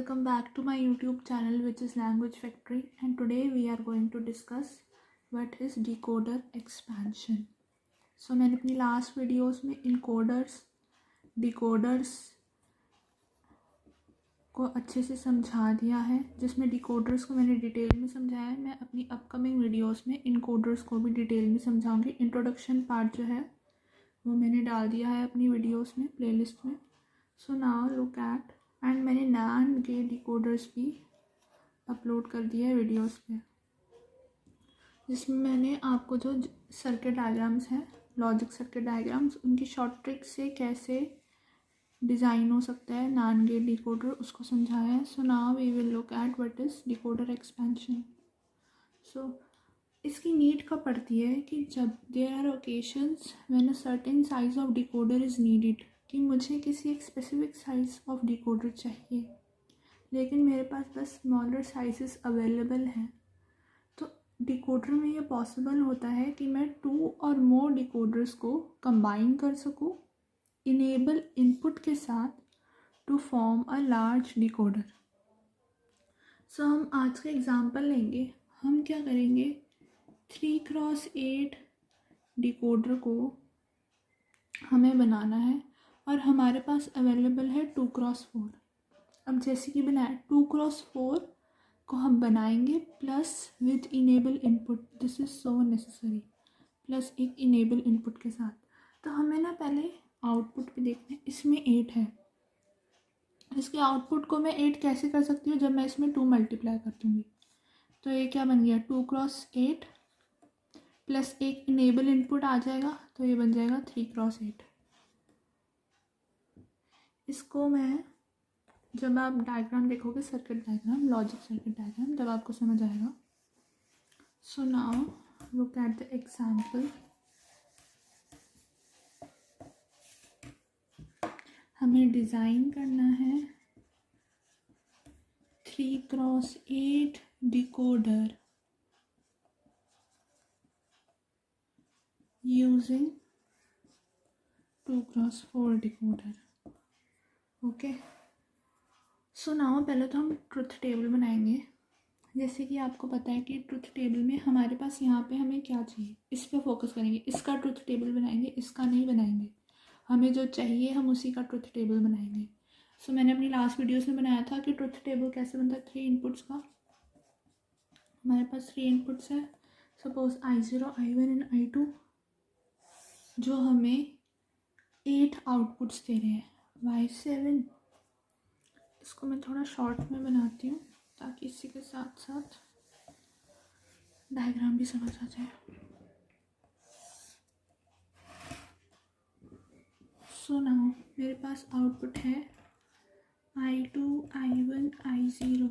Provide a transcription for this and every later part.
welcome back to my YouTube channel, which is Language Factory, and today we are going to discuss what is decoder expansion. So मैंने अपनी last videos में encoders decoders को अच्छे से समझा दिया है, जिसमें डिकोडर्स को मैंने डिटेल में समझाया है। मैं अपनी अपकमिंग वीडियोस में इनकोडर्स को भी डिटेल में समझाऊंगी। इंट्रोडक्शन पार्ट जो है वो मैंने डाल दिया है अपनी वीडियोस में, प्लेलिस्ट में। So now look at, and मैंने NAND के डिकोडर्स भी अपलोड कर दिया है वीडियोस पे, जिसमें मैंने आपको जो सर्किट डायग्राम्स हैं, लॉजिक सर्किट डायग्राम्स, उनकी शॉर्ट ट्रिक से कैसे डिज़ाइन हो सकता है NAND गेट डिकोडर, उसको समझाया है। So now we will look at what is decoder expansion. So इसकी नीड कब पड़ती है कि जब there are occasions when a certain size of decoder is needed, कि मुझे किसी एक स्पेसिफिक साइज़ ऑफ डिकोडर चाहिए लेकिन मेरे पास बस स्मॉलर साइजेस अवेलेबल हैं। तो डिकोडर में ये पॉसिबल होता है कि मैं 2 और मोर डिकोडर्स को कंबाइन कर सकूं इनेबल इनपुट के साथ to form a large decoder. So हम आज का एग्जांपल लेंगे। हम क्या करेंगे, 3x8 डिकोडर को हमें बनाना है और हमारे पास अवेलेबल है 2x4। अब जैसे कि बनाया 2x4 को हम बनाएंगे plus with enable input, this is so necessary, plus एक इनेबल इनपुट के साथ। तो हमें ना पहले आउटपुट पे देखना है। इसमें 8 है, इसके आउटपुट को मैं 8 कैसे कर सकती हूँ, जब मैं इसमें 2 मल्टीप्लाई कर दूँगी। तो ये क्या बन गया, 2x8 प्लस एक इनेबल इनपुट आ जाएगा, तो ये बन जाएगा 3x8। इसको मैं, जब आप डायग्राम देखोगे, circuit diagram, logic circuit diagram, तब आपको समझ आएगा। So now look at the example. हमें डिज़ाइन करना है 3x8 decoder using 2x4 decoder. Okay, so now पहले तो हम ट्रुथ टेबल बनाएंगे। जैसे कि आपको पता है कि ट्रुथ टेबल में हमारे पास यहाँ पे हमें क्या चाहिए, इस पे फोकस करेंगे। इसका ट्रुथ टेबल बनाएंगे, इसका नहीं बनाएंगे। हमें जो चाहिए हम उसी का ट्रुथ टेबल बनाएंगे। सो मैंने अपनी लास्ट वीडियोस में बनाया था कि ट्रुथ टेबल कैसे बनता है 3 इनपुट्स का। हमारे पास 3 इनपुट्स है, suppose I0, I1 and I2, जो हमें 8 आउटपुट्स दे रहे हैं। Y7, इसको मैं थोड़ा शॉर्ट में बनाती हूँ ताकि इसी के साथ साथ डायग्राम भी समझ आ जाए। सो नाउ मेरे पास आउटपुट है I2, I1, I0,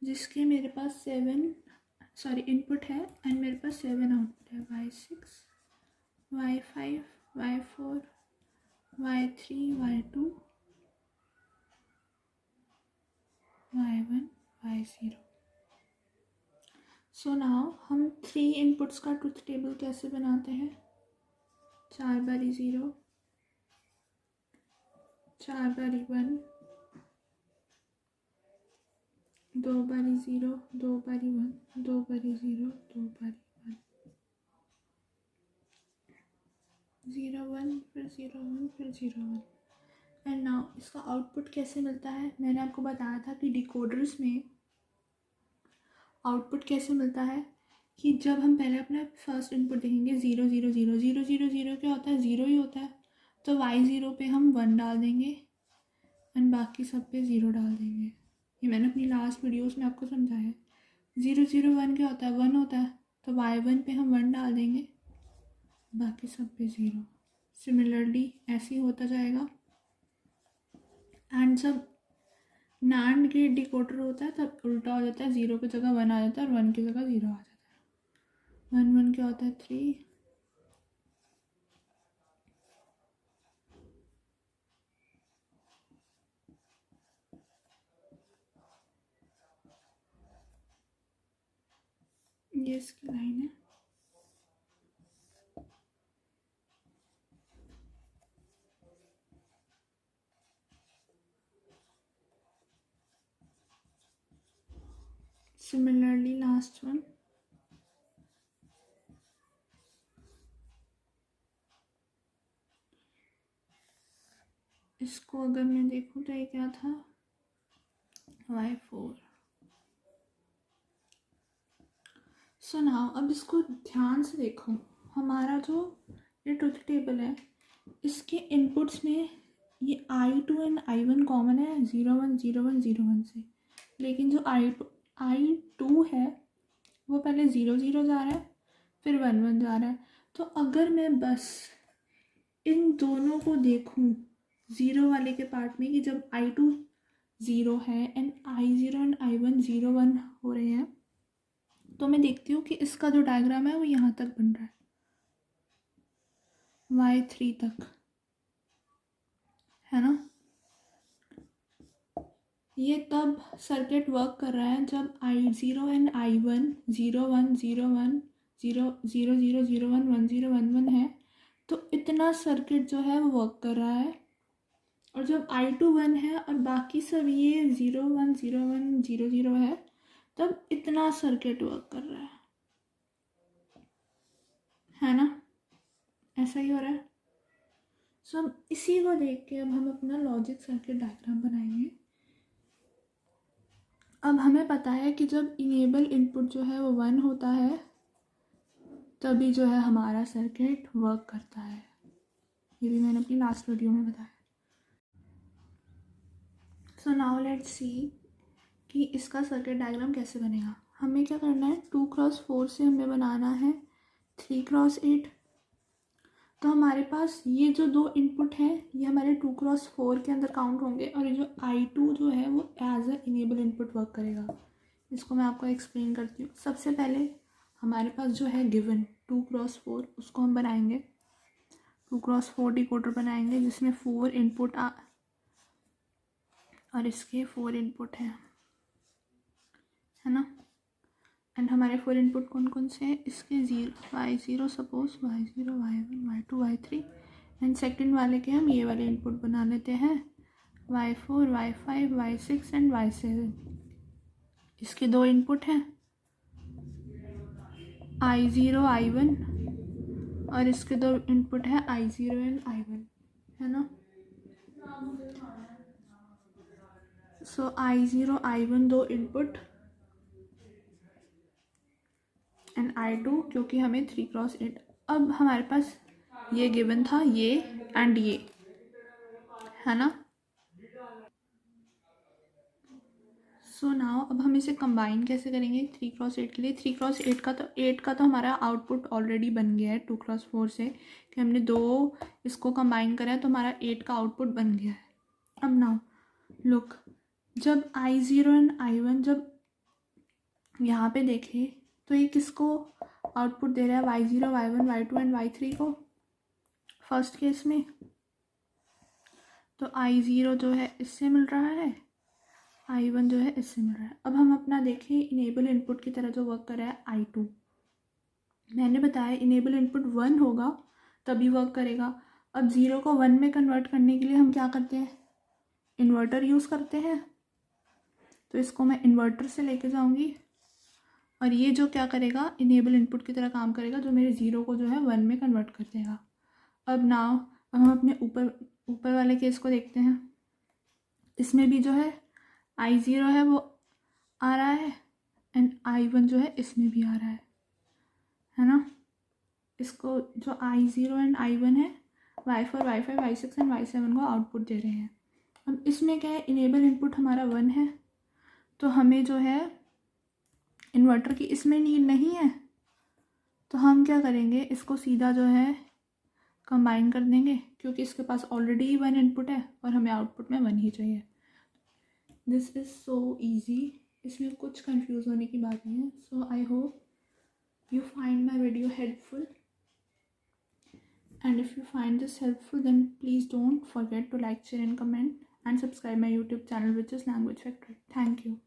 जिसके मेरे पास 7 इनपुट है एंड मेरे पास 7 आउटपुट है। Y6, Y5, Y4, Y3, Y2, Y1, Y0। So now हम 3 इनपुट्स का ट्रुथ टेबल कैसे बनाते हैं, 4 बारी 0, 4 बारी 1, 2 बारी 0, 2 बारी 1, 2 बारी 0, 2 बारी 1, 0 1, फिर 0 1, फिर 0 1। एंड नाउ इसका आउटपुट कैसे मिलता है, मैंने आपको बताया था कि डिकोडर्स में आउटपुट कैसे मिलता है कि जब हम पहले अपना फर्स्ट इनपुट देखेंगे 0 0 0 0 0 0 क्या होता है, 0 ही होता है। तो Y0 पे हम 1 डाल देंगे एंड बाकी सब पे 0 डाल देंगे। ये मैंने अपनी लास्ट वीडियोस में आपको समझाया है। 0 0 1 क्या होता है, 1 होता है। तो Y1 पे हम 1 डाल देंगे, बाकी सब पे 0। सिमिलरली ऐसे ही होता जाएगा। एंड जब NAND गेट डिकोडर होता है तब उल्टा हो जाता है, 0 की जगह 1 आ जाता है और 1 की जगह 0 आ जाता है। 1 1 क्या होता है, 3, ये इसकी लाइन है। सिमिलरली लास्ट वन, इसको अगर मैं देखूँ तो ये क्या था, y4। सो नाउ अब इसको ध्यान से देखो, हमारा जो ये ट्रुथ टेबल है इसके इनपुट्स में ये I2 एंड I1 कॉमन है 0 1 0 1 0 1 से, लेकिन जो I2 है वो पहले 0 0 जा रहा है फिर 1 1 जा रहा है। तो अगर मैं बस इन दोनों को देखूं ज़ीरो वाले के पार्ट में कि जब I2 0 है एंड I0 एंड I1 0 1 हो रहे हैं, तो मैं देखती हूँ कि इसका जो डायग्राम है वो यहाँ तक बन रहा है y3 तक, है ना। ये तब सर्किट वर्क कर रहा है जब I0 एंड I1 0 1 0 1 0 0 0 0 1 1 0 1 1 है, तो इतना सर्किट जो है वो वर्क कर रहा है। और जब I2 1 है और बाकी सब ये 0 1 0 1 0 0 है, तब इतना सर्किट वर्क कर रहा है ना। ऐसा ही हो रहा है। सो अब इसी को देख के अब हम अपना लॉजिक सर्किट डायग्राम बनाएंगे। अब हमें पता है कि जब इनेबल इनपुट जो है वो 1 होता है तभी जो है हमारा सर्किट वर्क करता है। ये भी मैंने अपनी लास्ट वीडियो में बताया। सो नाउ लेट्स सी कि इसका सर्किट डायग्राम कैसे बनेगा। हमें क्या करना है, 2x4 से हमें बनाना है 3x8। तो हमारे पास ये जो दो इनपुट हैं ये हमारे 2x4 के अंदर काउंट होंगे और ये जो I2 जो है वो as a enable input work करेगा। इसको मैं आपको एक्सप्लेन करती हूँ। सबसे पहले हमारे पास जो है गिवन 2x4, उसको हम बनाएंगे 2x4 डिकोडर बनाएंगे जिसमें 4 इनपुट और इसके 4 इनपुट है ना। एंड हमारे 4 इनपुट कौन कौन से हैं, इसके y0 suppose y0 y1 y2 y3 and second वाले के हम ये वाले इनपुट बना लेते हैं y4 y5 y6 and y7। इसके दो इनपुट हैं I0 I1 और इसके दो इनपुट है I0 एंड I1, है ना। सो I0 I1 दो इनपुट एंड I2 क्योंकि हमें 3x8। अब हमारे पास ये गिवन था ये एंड ये, है ना। सो नाउ अब हम इसे कंबाइन कैसे करेंगे 3x8 के लिए। 3x8 का तो हमारा आउटपुट ऑलरेडी बन गया है 2x4 से कि हमने दो इसको कंबाइन करा है तो हमारा 8 का आउटपुट बन गया है। अब नाउ लुक, जब I0 एंड I1 जब यहाँ पे देखें तो ये किसको आउटपुट दे रहा है, y0 y1 y2 and y3 को फर्स्ट केस में। तो I0 जो है इससे मिल रहा है, I1 जो है इससे मिल रहा है। अब हम अपना देखें इनेबल इनपुट की तरह जो वर्क कर रहा है I2। मैंने बताया इनेबल इनपुट 1 होगा तभी वर्क करेगा। अब 0 को 1 में कन्वर्ट करने के लिए हम क्या करते हैं, इन्वर्टर यूज़ करते हैं। तो इसको मैं इन्वर्टर से लेके जाऊंगी और ये जो क्या करेगा इनेबल इनपुट की तरह काम करेगा, जो मेरे 0 को जो है 1 में कन्वर्ट कर देगा। अब नाउ हम अपने ऊपर वाले केस को देखते हैं। इसमें भी जो है I0 है वो आ रहा है एंड I1 जो है इसमें भी आ रहा है ना। इसको जो I0 एंड I1 है y4 y5 y6 and y7 को आउटपुट दे रहे हैं। अब इसमें क्या है, इनेबल इनपुट हमारा 1 है तो हमें जो है इन्वर्टर की इसमें नीड नहीं है। तो हम क्या करेंगे, इसको सीधा जो है कंबाइन कर देंगे क्योंकि इसके पास ऑलरेडी 1 इनपुट है और हमें आउटपुट में 1 ही चाहिए। दिस इज़ सो ईजी, इसमें कुछ कंफ्यूज होने की बात नहीं है। So I hope you find my video helpful, and if you find this helpful then please don't forget to like, share and comment and subscribe my YouTube channel which is Language Factory. Thank you.